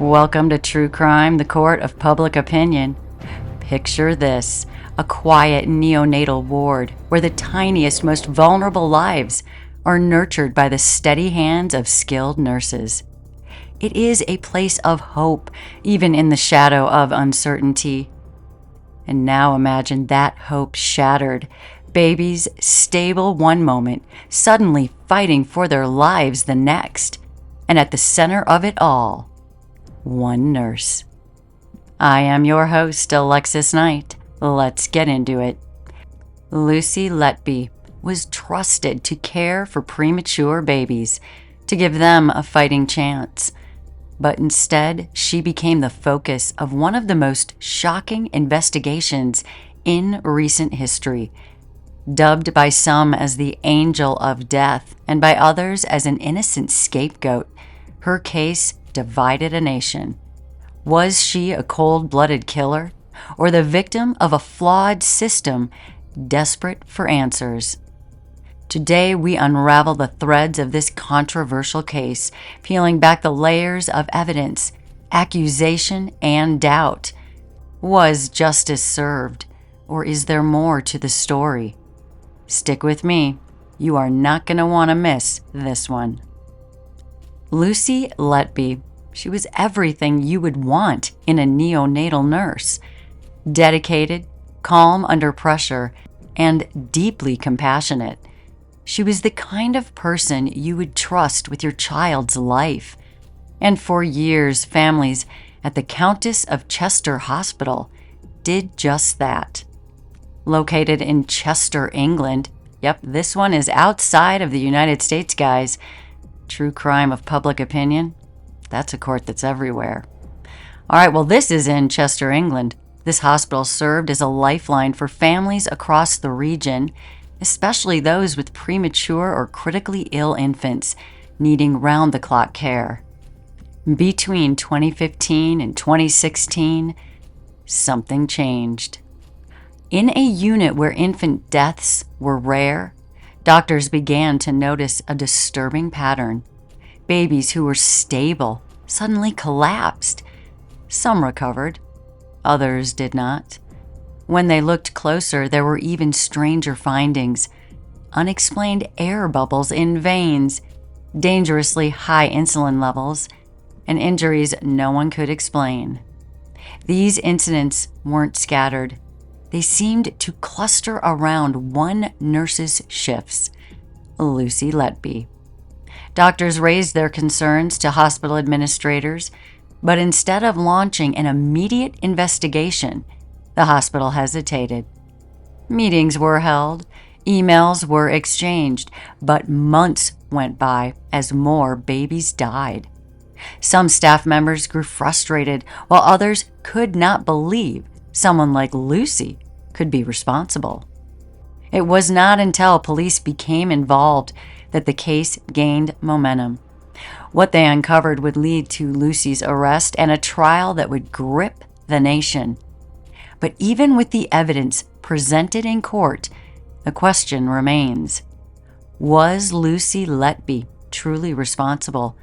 Welcome to True Crime, the court of public opinion. Picture this, a quiet neonatal ward where the tiniest, most vulnerable lives are nurtured by the steady hands of skilled nurses. It is a place of hope, even in the shadow of uncertainty. And now imagine that hope shattered. Babies stable one moment, suddenly fighting for their lives the next. And at the center of it all, one nurse. I am your host, Alexis Knight. Let's get into it. Lucy Letby was trusted to care for premature babies, to give them a fighting chance. But instead, she became the focus of one of the most shocking investigations in recent history. Dubbed by some as the Angel of Death and by others as an innocent scapegoat, her case divided a nation. Was she a cold-blooded killer or the victim of a flawed system desperate for answers? Today, we unravel the threads of this controversial case, peeling back the layers of evidence, accusation, and doubt. Was justice served, or is there more to the story? Stick with me. You are not going to want to miss this one. Lucy Letby. She was everything you would want in a neonatal nurse. Dedicated, calm under pressure, and deeply compassionate. She was the kind of person you would trust with your child's life. And for years, families at the Countess of Chester Hospital did just that. Located in Chester, England. Yep, this one is outside of the United States, guys. True crime of public opinion. That's a court that's everywhere. All right, well, this is in Chester, England. This hospital served as a lifeline for families across the region, especially those with premature or critically ill infants needing round-the-clock care. Between 2015 and 2016, something changed. In a unit where infant deaths were rare, doctors began to notice a disturbing pattern. Babies who were stable suddenly collapsed. Some recovered, others did not. When they looked closer, there were even stranger findings. Unexplained air bubbles in veins, dangerously high insulin levels, and injuries no one could explain. These incidents weren't scattered. They seemed to cluster around one nurse's shifts, Lucy Letby. Doctors raised their concerns to hospital administrators, but instead of launching an immediate investigation, the hospital hesitated. Meetings were held, emails were exchanged, but months went by as more babies died. Some staff members grew frustrated, while others could not believe someone like Lucy could be responsible. It was not until police became involved that the case gained momentum. What they uncovered would lead to Lucy's arrest and a trial that would grip the nation. But even with the evidence presented in court, the question remains: was Lucy Letby truly responsible?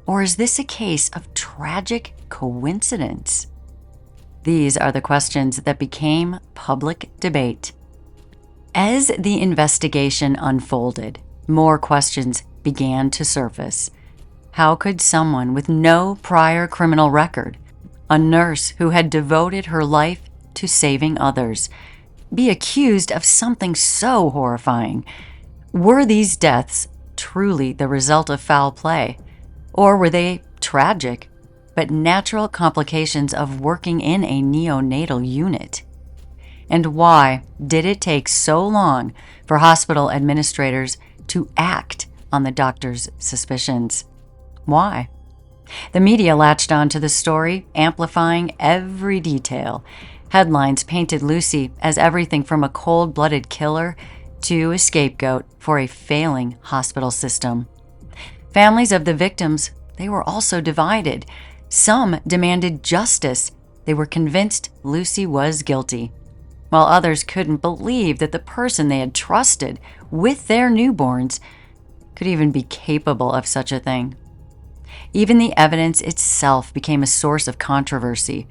Or is this a case of tragic coincidence? These are the questions that became public debate. As the investigation unfolded, more questions began to surface. How could someone with no prior criminal record, a nurse who had devoted her life to saving others, be accused of something so horrifying? Were these deaths truly the result of foul play? Or were they tragic, but natural complications of working in a neonatal unit? And why did it take so long for hospital administrators to act on the doctor's suspicions? Why? The media latched onto the story, amplifying every detail. Headlines painted Lucy as everything from a cold-blooded killer to a scapegoat for a failing hospital system. Families of the victims, they were also divided. Some demanded justice. They were convinced Lucy was guilty, while others couldn't believe that the person they had trusted with their newborns could even be capable of such a thing. Even the evidence itself became a source of controversy.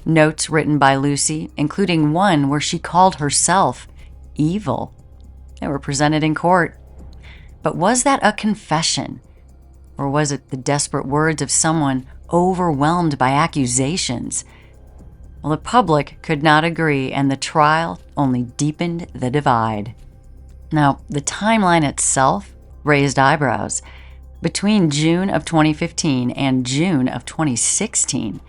Notes written by Lucy, including one where she called herself evil, they were presented in court. But was that a confession? Or was it the desperate words of someone overwhelmed by accusations? Well, the public could not agree, and the trial only deepened the divide. Now, the timeline itself raised eyebrows. Between June of 2015 and June of 2016,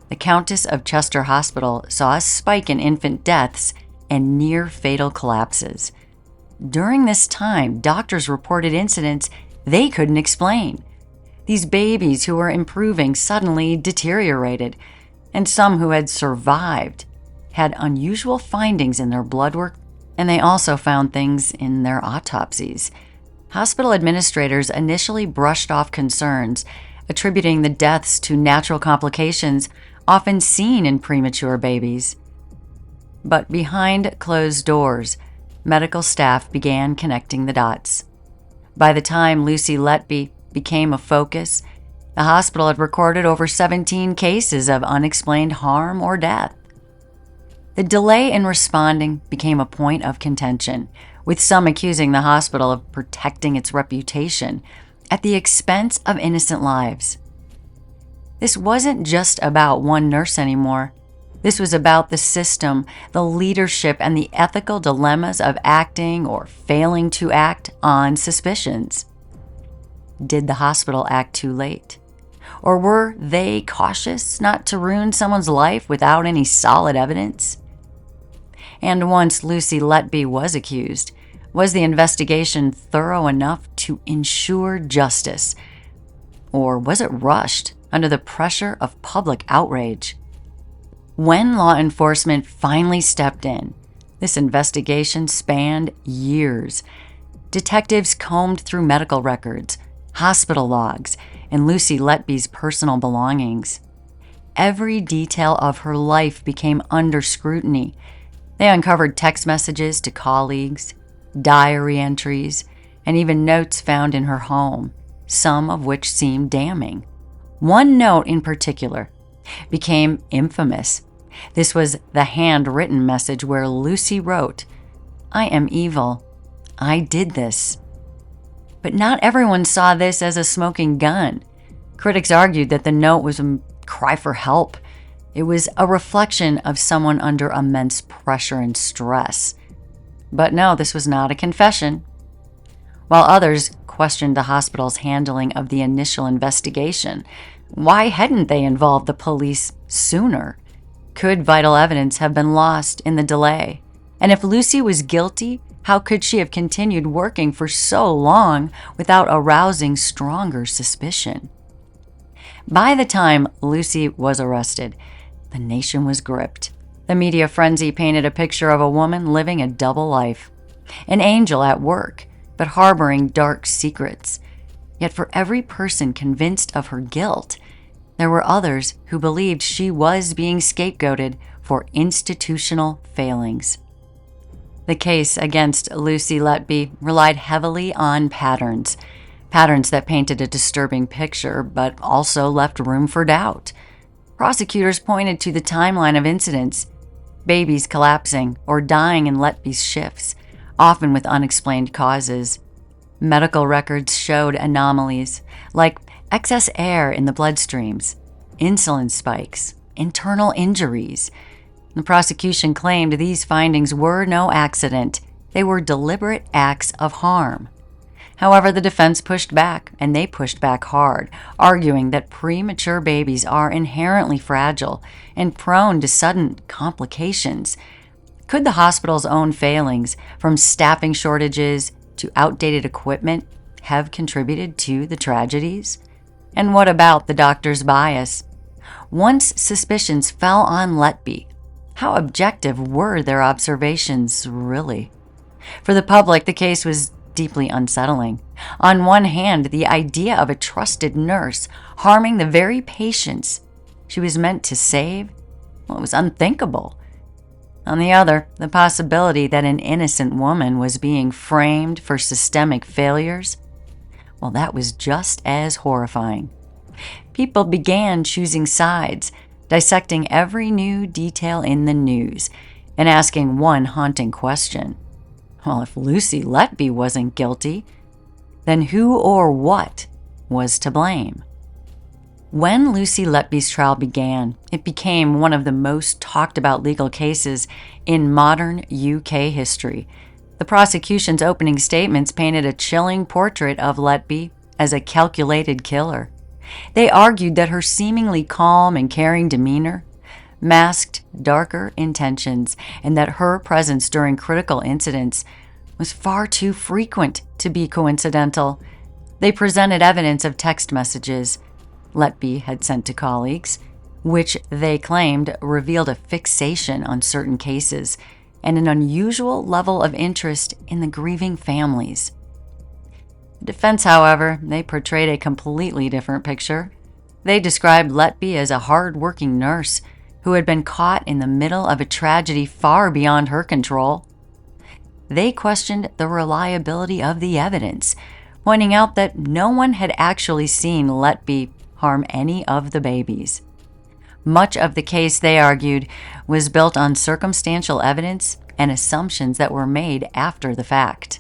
the Countess of Chester Hospital saw a spike in infant deaths and near-fatal collapses. During this time, doctors reported incidents they couldn't explain. These babies who were improving suddenly deteriorated, and some who had survived had unusual findings in their blood work, and they also found things in their autopsies. Hospital administrators initially brushed off concerns, attributing the deaths to natural complications often seen in premature babies. But behind closed doors, medical staff began connecting the dots. By the time Lucy Letby became a focus, the hospital had recorded over 17 cases of unexplained harm or death. The delay in responding became a point of contention, with some accusing the hospital of protecting its reputation at the expense of innocent lives. This wasn't just about one nurse anymore. This was about the system, the leadership, and the ethical dilemmas of acting or failing to act on suspicions. Did the hospital act too late? Or were they cautious not to ruin someone's life without any solid evidence? And once Lucy Letby was accused, was the investigation thorough enough to ensure justice? Or was it rushed under the pressure of public outrage? When law enforcement finally stepped in, this investigation spanned years. Detectives combed through medical records, hospital logs, and Lucy Letby's personal belongings. Every detail of her life became under scrutiny. They uncovered text messages to colleagues, diary entries, and even notes found in her home, some of which seemed damning. One note in particular became infamous. This was the handwritten message where Lucy wrote, "I am evil. I did this." But not everyone saw this as a smoking gun. Critics argued that the note was a cry for help. It was a reflection of someone under immense pressure and stress. But no, this was not a confession. While others questioned the hospital's handling of the initial investigation, why hadn't they involved the police sooner? Could vital evidence have been lost in the delay? And if Lucy was guilty, how could she have continued working for so long without arousing stronger suspicion? By the time Lucy was arrested, the nation was gripped. The media frenzy painted a picture of a woman living a double life, an angel at work, but harboring dark secrets. Yet for every person convinced of her guilt, there were others who believed she was being scapegoated for institutional failings. The case against Lucy Letby relied heavily on patterns that painted a disturbing picture but also left room for doubt. Prosecutors pointed to the timeline of incidents, babies collapsing or dying in Letby's shifts, often with unexplained causes. Medical records showed anomalies like excess air in the bloodstreams, insulin spikes, internal injuries. The prosecution claimed these findings were no accident. They were deliberate acts of harm. However, the defense pushed back, and they pushed back hard, arguing that premature babies are inherently fragile and prone to sudden complications. Could the hospital's own failings, from staffing shortages to outdated equipment, have contributed to the tragedies? And what about the doctor's bias? Once suspicions fell on Letby, how objective were their observations really? For the public, the case was deeply unsettling. On one hand, the idea of a trusted nurse harming the very patients she was meant to save, well, it was unthinkable. On the other, the possibility that an innocent woman was being framed for systemic failures, well, that was just as horrifying. People began choosing sides, dissecting every new detail in the news, and asking one haunting question. Well, if Lucy Letby wasn't guilty, then who or what was to blame? When Lucy Letby's trial began, it became one of the most talked about legal cases in modern UK history. The prosecution's opening statements painted a chilling portrait of Letby as a calculated killer. They argued that her seemingly calm and caring demeanor masked darker intentions and that her presence during critical incidents was far too frequent to be coincidental. They presented evidence of text messages Letby had sent to colleagues, which they claimed revealed a fixation on certain cases and an unusual level of interest in the grieving families. The defense, however, they portrayed a completely different picture. They described Letby as a hard-working nurse who had been caught in the middle of a tragedy far beyond her control. They questioned the reliability of the evidence, pointing out that no one had actually seen Letby harm any of the babies. Much of the case, they argued, was built on circumstantial evidence and assumptions that were made after the fact.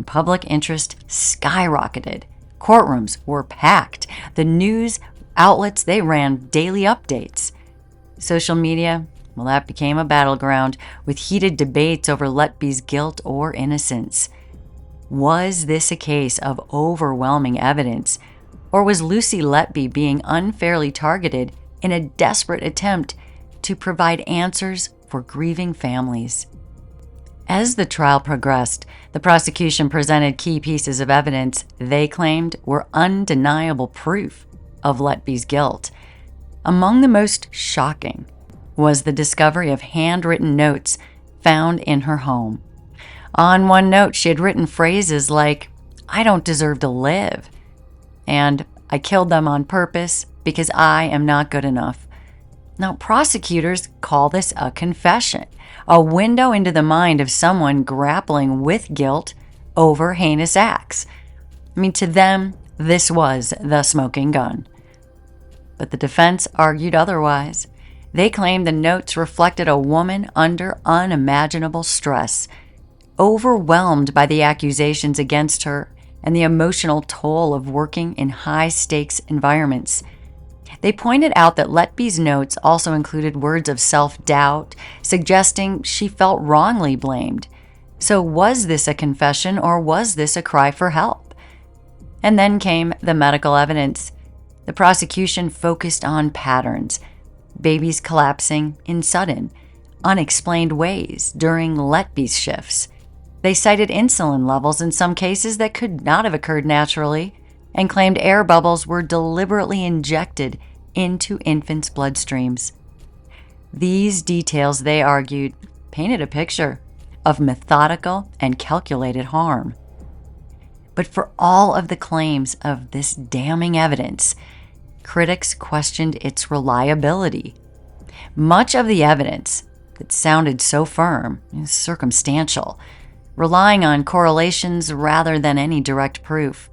Public interest skyrocketed. Courtrooms were packed. The news outlets, they ran daily updates. Social media, well, that became a battleground with heated debates over Letby's guilt or innocence. Was this a case of overwhelming evidence, or was Lucy Letby being unfairly targeted in a desperate attempt to provide answers for grieving families? As the trial progressed, the prosecution presented key pieces of evidence they claimed were undeniable proof of Letby's guilt. Among the most shocking was the discovery of handwritten notes found in her home. On one note, she had written phrases like, "I don't deserve to live," and "I killed them on purpose because I am not good enough." Now, prosecutors call this a confession, a window into the mind of someone grappling with guilt over heinous acts. To them, this was the smoking gun. But the defense argued otherwise. They claimed the notes reflected a woman under unimaginable stress, overwhelmed by the accusations against her and the emotional toll of working in high-stakes environments. They pointed out that Letby's notes also included words of self-doubt, suggesting she felt wrongly blamed. So was this a confession or was this a cry for help? And then came the medical evidence. The prosecution focused on patterns, babies collapsing in sudden, unexplained ways during Letby's shifts. They cited insulin levels in some cases that could not have occurred naturally and claimed air bubbles were deliberately injected into infants' bloodstreams. These details, they argued, painted a picture of methodical and calculated harm. But for all of the claims of this damning evidence, critics questioned its reliability. Much of the evidence that sounded so firm is circumstantial, relying on correlations rather than any direct proof.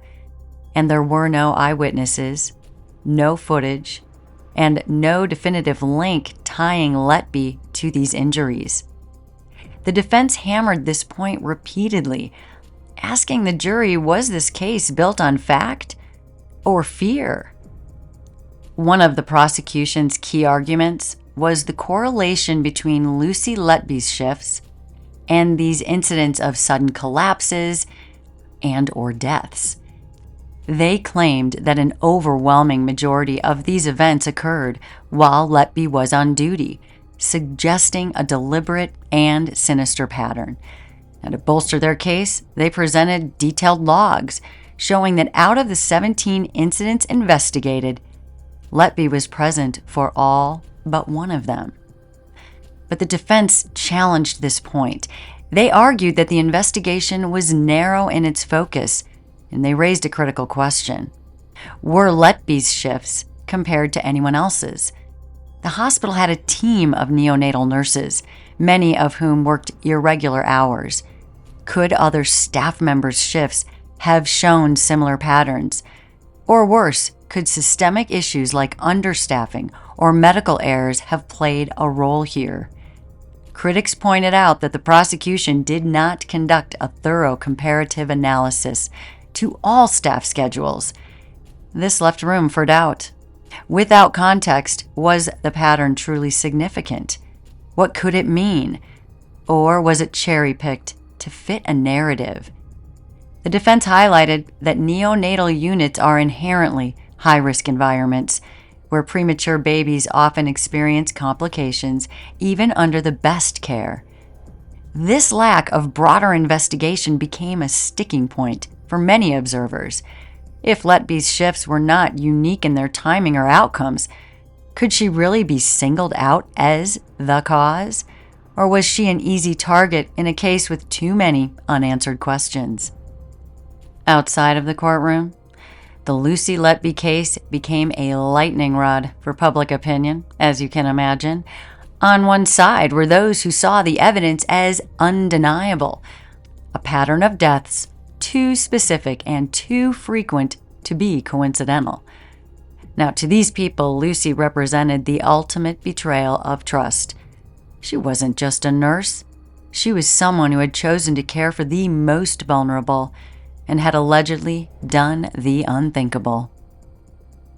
And there were no eyewitnesses, no footage, and no definitive link tying Letby to these injuries. The defense hammered this point repeatedly, asking the jury, was this case built on fact or fear? One of the prosecution's key arguments was the correlation between Lucy Letby's shifts and these incidents of sudden collapses and or deaths. They claimed that an overwhelming majority of these events occurred while Letby was on duty, suggesting a deliberate and sinister pattern. And to bolster their case, they presented detailed logs showing that out of the 17 incidents investigated, Letby was present for all but one of them. But the defense challenged this point. They argued that the investigation was narrow in its focus, and they raised a critical question. Were Letby's shifts compared to anyone else's? The hospital had a team of neonatal nurses, many of whom worked irregular hours. Could other staff members' shifts have shown similar patterns? Or worse, could systemic issues like understaffing or medical errors have played a role here? Critics pointed out that the prosecution did not conduct a thorough comparative analysis to all staff schedules. This left room for doubt. Without context, was the pattern truly significant? What could it mean? Or was it cherry-picked to fit a narrative? The defense highlighted that neonatal units are inherently high-risk environments where premature babies often experience complications even under the best care. This lack of broader investigation became a sticking point for many observers. If Letby's shifts were not unique in their timing or outcomes, could she really be singled out as the cause? Or was she an easy target in a case with too many unanswered questions? Outside of the courtroom, the Lucy Letby case became a lightning rod for public opinion, as you can imagine. On one side were those who saw the evidence as undeniable, a pattern of deaths too specific and too frequent to be coincidental. Now, to these people, Lucy represented the ultimate betrayal of trust. She wasn't just a nurse. She was someone who had chosen to care for the most vulnerable and had allegedly done the unthinkable.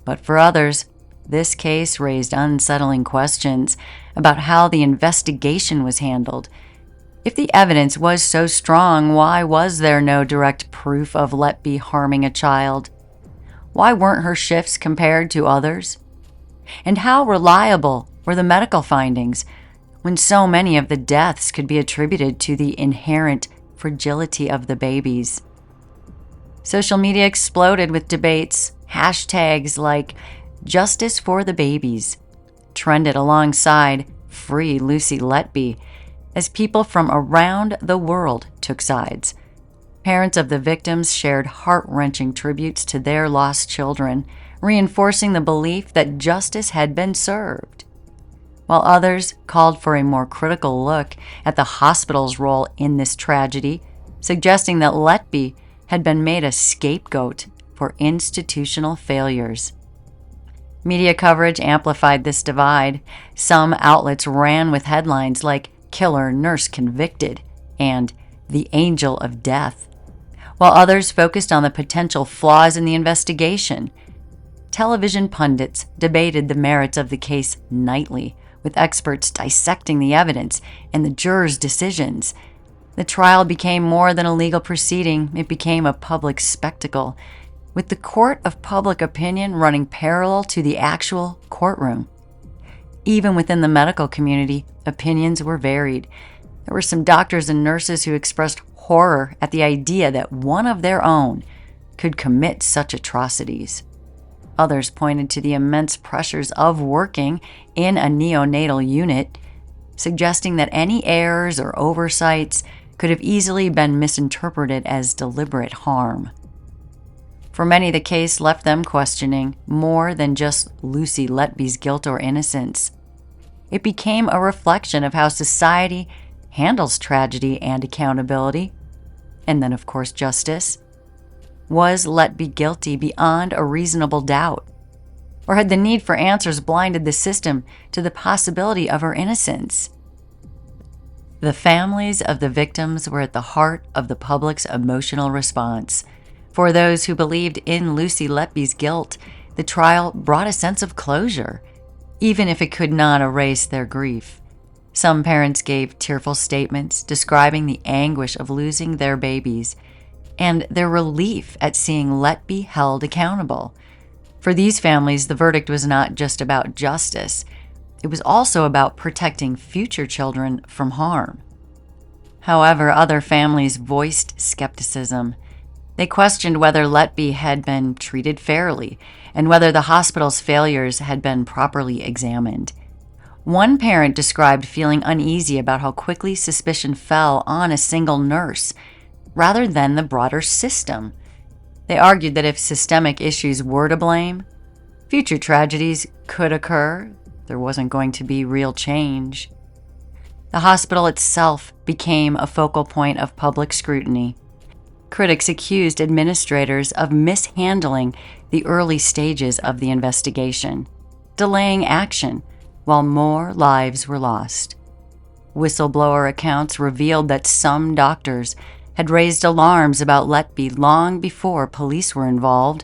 But for others, this case raised unsettling questions about how the investigation was handled. If the evidence was so strong, why was there no direct proof of Letby harming a child? Why weren't her shifts compared to others? And how reliable were the medical findings when so many of the deaths could be attributed to the inherent fragility of the babies? Social media exploded with debates. Hashtags like "Justice for the Babies" trended alongside "Free Lucy Letby" as people from around the world took sides. Parents of the victims shared heart-wrenching tributes to their lost children, reinforcing the belief that justice had been served, while others called for a more critical look at the hospital's role in this tragedy, suggesting that Letby had been made a scapegoat for institutional failures. Media coverage amplified this divide. Some outlets ran with headlines like "Killer Nurse Convicted" and "The Angel of Death," while others focused on the potential flaws in the investigation. Television pundits debated the merits of the case nightly, with experts dissecting the evidence and the jurors' decisions. The trial became more than a legal proceeding. It became a public spectacle, with the court of public opinion running parallel to the actual courtroom. Even within the medical community, opinions were varied. There were some doctors and nurses who expressed horror at the idea that one of their own could commit such atrocities. Others pointed to the immense pressures of working in a neonatal unit, suggesting that any errors or oversights could have easily been misinterpreted as deliberate harm. For many, the case left them questioning more than just Lucy Letby's guilt or innocence. It became a reflection of how society handles tragedy and accountability, and then, of course, justice. Was Letby guilty beyond a reasonable doubt? Or had the need for answers blinded the system to the possibility of her innocence? The families of the victims were at the heart of the public's emotional response. For those who believed in Lucy Letby's guilt, the trial brought a sense of closure, even if it could not erase their grief. Some parents gave tearful statements describing the anguish of losing their babies and their relief at seeing Letby held accountable. For these families, the verdict was not just about justice. It was also about protecting future children from harm. However, other families voiced skepticism. They questioned whether Letby had been treated fairly and whether the hospital's failures had been properly examined. One parent described feeling uneasy about how quickly suspicion fell on a single nurse, rather than the broader system. They argued that if systemic issues were to blame, future tragedies could occur. There wasn't going to be real change. The hospital itself became a focal point of public scrutiny. Critics accused administrators of mishandling the early stages of the investigation, delaying action while more lives were lost. Whistleblower accounts revealed that some doctors had raised alarms about Letby long before police were involved,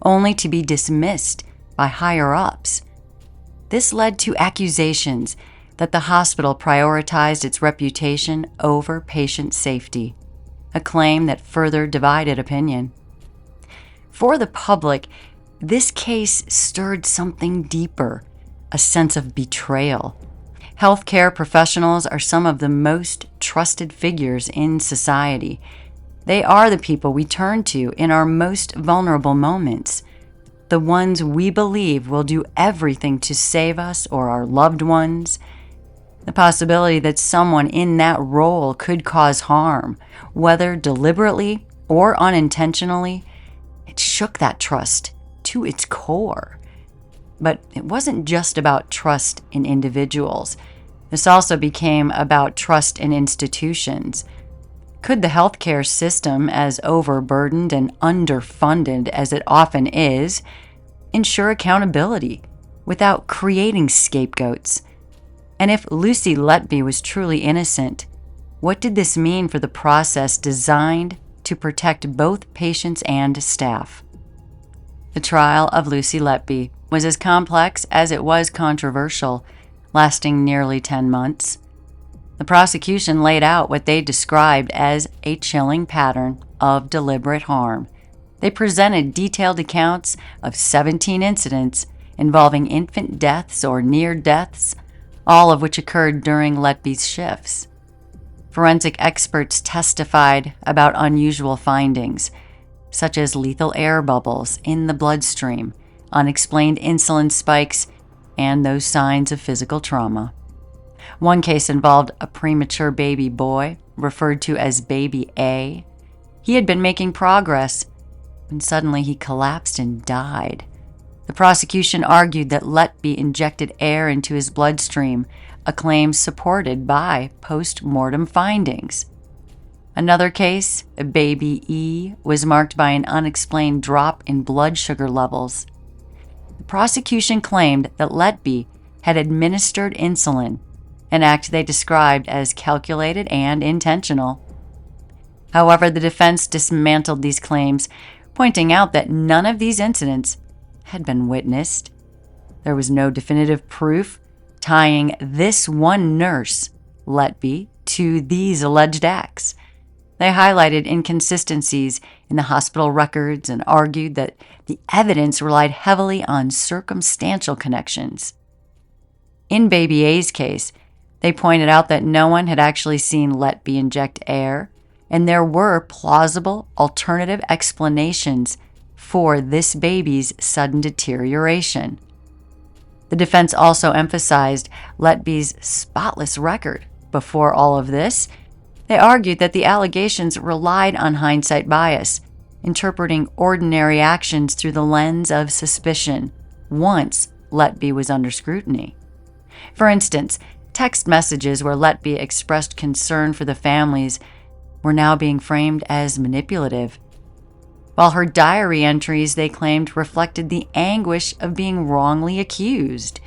only to be dismissed by higher-ups. This led to accusations that the hospital prioritized its reputation over patient safety, a claim that further divided opinion. For the public, this case stirred something deeper, a sense of betrayal. Healthcare professionals are some of the most trusted figures in society. They are the people we turn to in our most vulnerable moments, the ones we believe will do everything to save us or our loved ones. The possibility that someone in that role could cause harm, whether deliberately or unintentionally, it shook that trust to its core. But it wasn't just about trust in individuals. This also became about trust in institutions. Could the healthcare system, as overburdened and underfunded as it often is, ensure accountability without creating scapegoats? And if Lucy Letby was truly innocent, what did this mean for the process designed to protect both patients and staff? The trial of Lucy Letby was as complex as it was controversial, lasting nearly 10 months. The prosecution laid out what they described as a chilling pattern of deliberate harm. They presented detailed accounts of 17 incidents involving infant deaths or near deaths, all of which occurred during Letby's shifts. Forensic experts testified about unusual findings, such as lethal air bubbles in the bloodstream, unexplained insulin spikes, and those signs of physical trauma. One case involved a premature baby boy, referred to as Baby A. He had been making progress when suddenly he collapsed and died. The prosecution argued that Letby injected air into his bloodstream, a claim supported by post-mortem findings. Another case, Baby E, was marked by an unexplained drop in blood sugar levels. The prosecution claimed that Letby had administered insulin, an act they described as calculated and intentional. However, the defense dismantled these claims, pointing out that none of these incidents had been witnessed. There was no definitive proof tying this one nurse, Letby, to these alleged acts. They highlighted inconsistencies in the hospital records and argued that the evidence relied heavily on circumstantial connections. In Baby A's case, they pointed out that no one had actually seen Letby inject air, and there were plausible alternative explanations for this baby's sudden deterioration. The defense also emphasized Letby's spotless record. Before all of this, they argued that the allegations relied on hindsight bias, interpreting ordinary actions through the lens of suspicion once Letby was under scrutiny. For instance, text messages where Letby expressed concern for the families were now being framed as manipulative, while her diary entries, they claimed, reflected the anguish of being wrongly accused.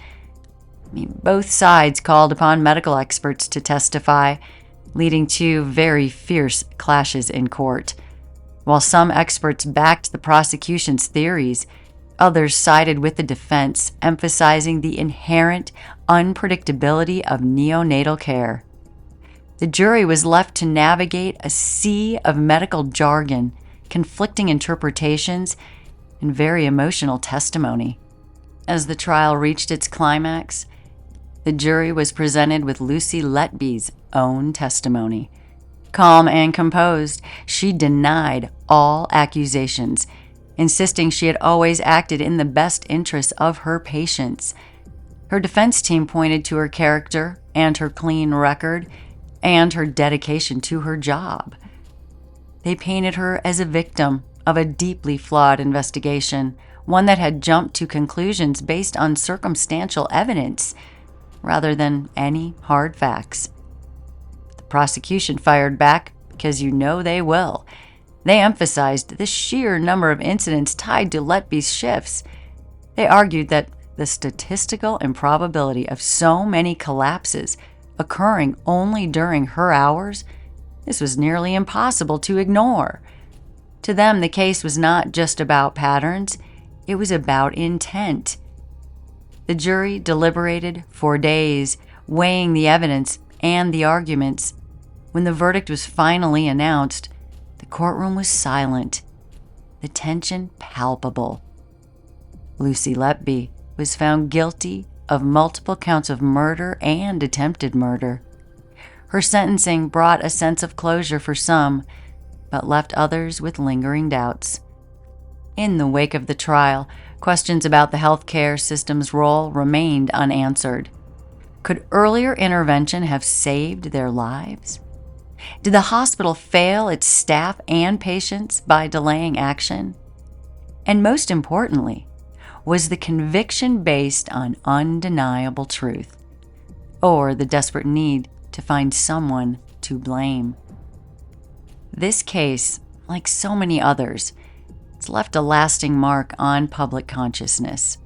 Both sides called upon medical experts to testify, leading to very fierce clashes in court. While some experts backed the prosecution's theories, others sided with the defense, emphasizing the inherent unpredictability of neonatal care. The jury was left to navigate a sea of medical jargon, conflicting interpretations, and very emotional testimony. As the trial reached its climax, the jury was presented with Lucy Letby's own testimony. Calm and composed, she denied all accusations, insisting she had always acted in the best interests of her patients. Her defense team pointed to her character and her clean record and her dedication to her job. They painted her as a victim of a deeply flawed investigation, one that had jumped to conclusions based on circumstantial evidence rather than any hard facts. The prosecution fired back because you know they will. They emphasized the sheer number of incidents tied to Letby's shifts. They argued that the statistical improbability of so many collapses occurring only during her hours, this was nearly impossible to ignore. To them, the case was not just about patterns, it was about intent. The jury deliberated for days, weighing the evidence and the arguments. When the verdict was finally announced, the courtroom was silent, the tension palpable. Lucy Letby was found guilty of multiple counts of murder and attempted murder. Her sentencing brought a sense of closure for some, but left others with lingering doubts. In the wake of the trial, questions about the healthcare system's role remained unanswered. Could earlier intervention have saved their lives? Did the hospital fail its staff and patients by delaying action? And most importantly, was the conviction based on undeniable truth, or the desperate need to find someone to blame? This case, like so many others, it's left a lasting mark on public consciousness.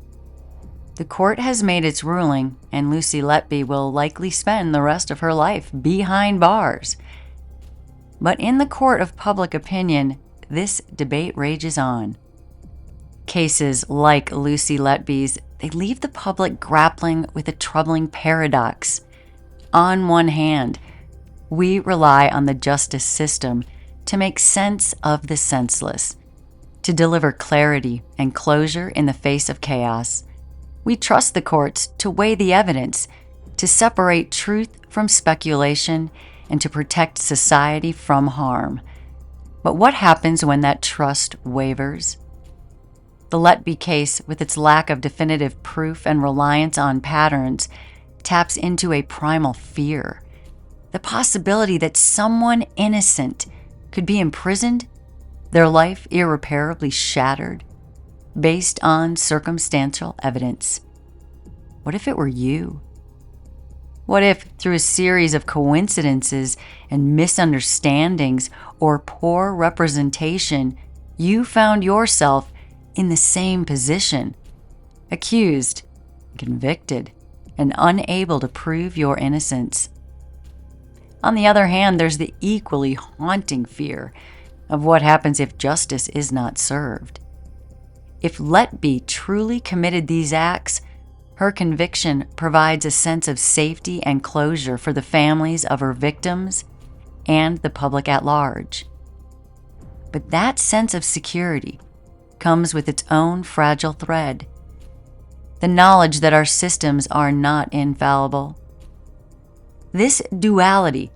The court has made its ruling, and Lucy Letby will likely spend the rest of her life behind bars. But in the court of public opinion, this debate rages on. Cases like Lucy Letby's, they leave the public grappling with a troubling paradox. On one hand, we rely on the justice system to make sense of the senseless, to deliver clarity and closure in the face of chaos. We trust the courts to weigh the evidence, to separate truth from speculation, and to protect society from harm. But what happens when that trust wavers? The Letby case, with its lack of definitive proof and reliance on patterns, taps into a primal fear. The possibility that someone innocent could be imprisoned, their life irreparably shattered, based on circumstantial evidence. What if it were you? What if, through a series of coincidences and misunderstandings or poor representation, you found yourself in the same position, accused, convicted, and unable to prove your innocence? On the other hand, there's the equally haunting fear of what happens if justice is not served. If Letby truly committed these acts, her conviction provides a sense of safety and closure for the families of her victims and the public at large. But that sense of security comes with its own fragile thread: the knowledge that our systems are not infallible. This duality,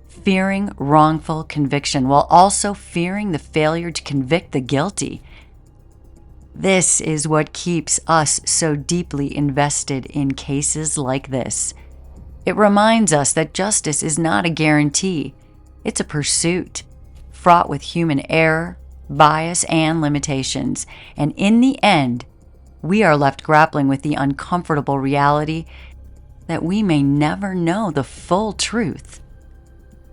fearing wrongful conviction while also fearing the failure to convict the guilty, this is what keeps us so deeply invested in cases like this. It reminds us that justice is not a guarantee. It's a pursuit, fraught with human error, bias, and limitations. And in the end, we are left grappling with the uncomfortable reality that we may never know the full truth,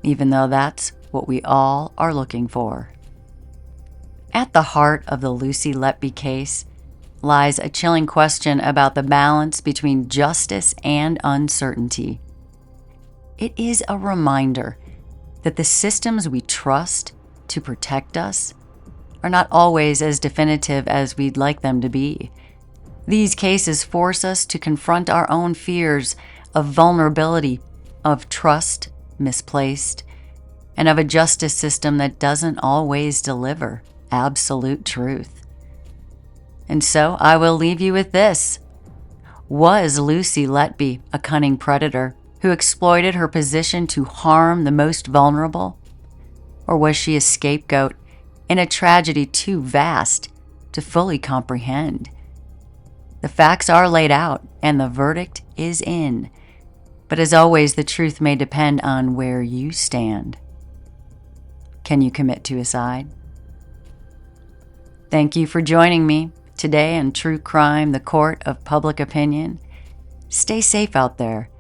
even though that's what we all are looking for. At the heart of the Lucy Letby case lies a chilling question about the balance between justice and uncertainty. It is a reminder that the systems we trust to protect us are not always as definitive as we'd like them to be. These cases force us to confront our own fears of vulnerability, of trust misplaced, and of a justice system that doesn't always deliver absolute truth. And so I will leave you with this. Was Lucy Letby a cunning predator who exploited her position to harm the most vulnerable? Or was she a scapegoat in a tragedy too vast to fully comprehend? The facts are laid out and the verdict is in. But as always, the truth may depend on where you stand. Can you commit to a side? Thank you for joining me today in True Crime, the Court of Public Opinion. Stay safe out there.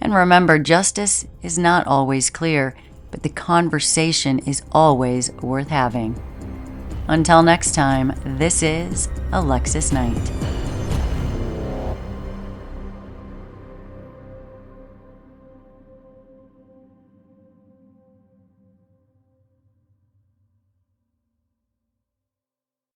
And remember, justice is not always clear, but the conversation is always worth having. Until next time, this is Alexis Knight.